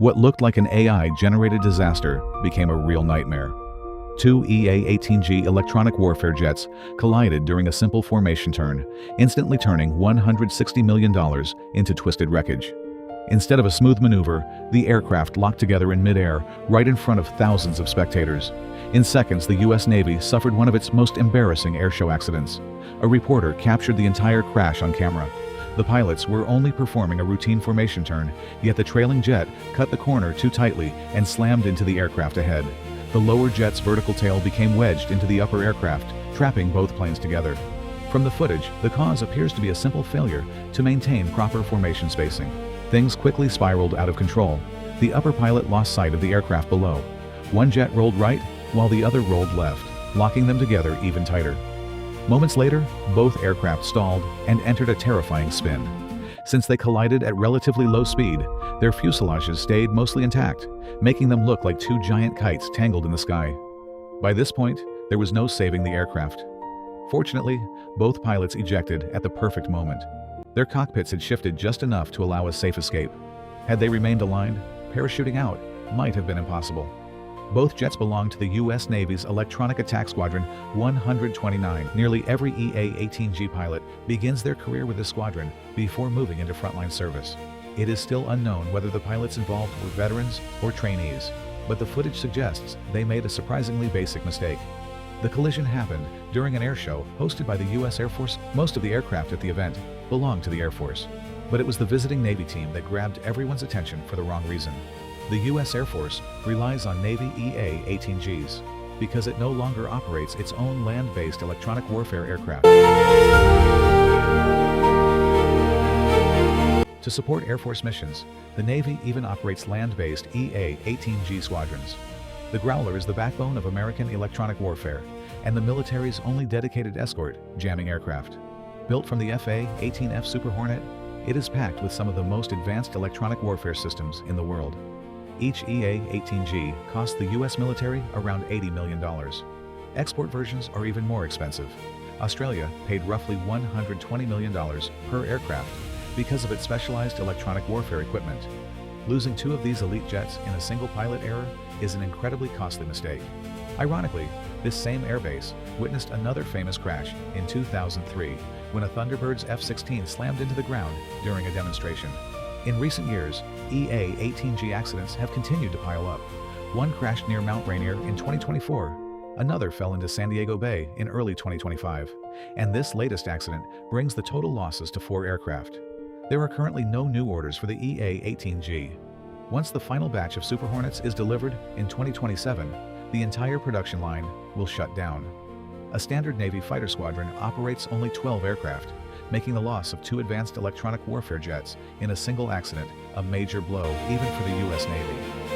What looked like an AI-generated disaster became a real nightmare. Two EA-18G electronic warfare jets collided during a simple formation turn, instantly turning $160 million into twisted wreckage. Instead of a smooth maneuver, the aircraft locked together in midair right in front of thousands of spectators. In seconds, the US Navy suffered one of its most embarrassing airshow accidents. A reporter captured the entire crash on camera. The pilots were only performing a routine formation turn, yet the trailing jet cut the corner too tightly and slammed into the aircraft ahead. The lower jet's vertical tail became wedged into the upper aircraft, trapping both planes together. From the footage, the cause appears to be a simple failure to maintain proper formation spacing. Things quickly spiraled out of control. The upper pilot lost sight of the aircraft below. One jet rolled right, while the other rolled left, locking them together even tighter. Moments later, both aircraft stalled and entered a terrifying spin. Since they collided at relatively low speed, their fuselages stayed mostly intact, making them look like two giant kites tangled in the sky. By this point, there was no saving the aircraft. Fortunately, both pilots ejected at the perfect moment. Their cockpits had shifted just enough to allow a safe escape. Had they remained aligned, parachuting out might have been impossible. Both jets belonged to the US Navy's Electronic Attack Squadron 129. Nearly every EA-18G pilot begins their career with this squadron before moving into frontline service. It is still unknown whether the pilots involved were veterans or trainees, but the footage suggests they made a surprisingly basic mistake. The collision happened during an air show hosted by the US Air Force. Most of the aircraft at the event belonged to the Air Force, but it was the visiting Navy team that grabbed everyone's attention for the wrong reason. The US Air Force relies on Navy EA-18Gs because it no longer operates its own land-based electronic warfare aircraft. To support Air Force missions, the Navy even operates land-based EA-18G squadrons. The Growler is the backbone of American electronic warfare and the military's only dedicated escort jamming aircraft. Built from the F/A-18F Super Hornet, it is packed with some of the most advanced electronic warfare systems in the world. Each EA-18G costs the US military around $80 million. Export versions are even more expensive. Australia paid roughly $120 million per aircraft because of its specialized electronic warfare equipment. Losing two of these elite jets in a single pilot error is an incredibly costly mistake. Ironically, this same airbase witnessed another famous crash in 2003 when a Thunderbird's F-16 slammed into the ground during a demonstration. In recent years, EA-18G accidents have continued to pile up. One crashed near Mount Rainier in 2024, another fell into San Diego Bay in early 2025, and this latest accident brings the total losses to 4 aircraft. There are currently no new orders for the EA-18G. Once the final batch of Super Hornets is delivered in 2027, the entire production line will shut down. A standard Navy fighter squadron operates only 12 aircraft, making the loss of 2 advanced electronic warfare jets in a single accident a major blow even for the US Navy.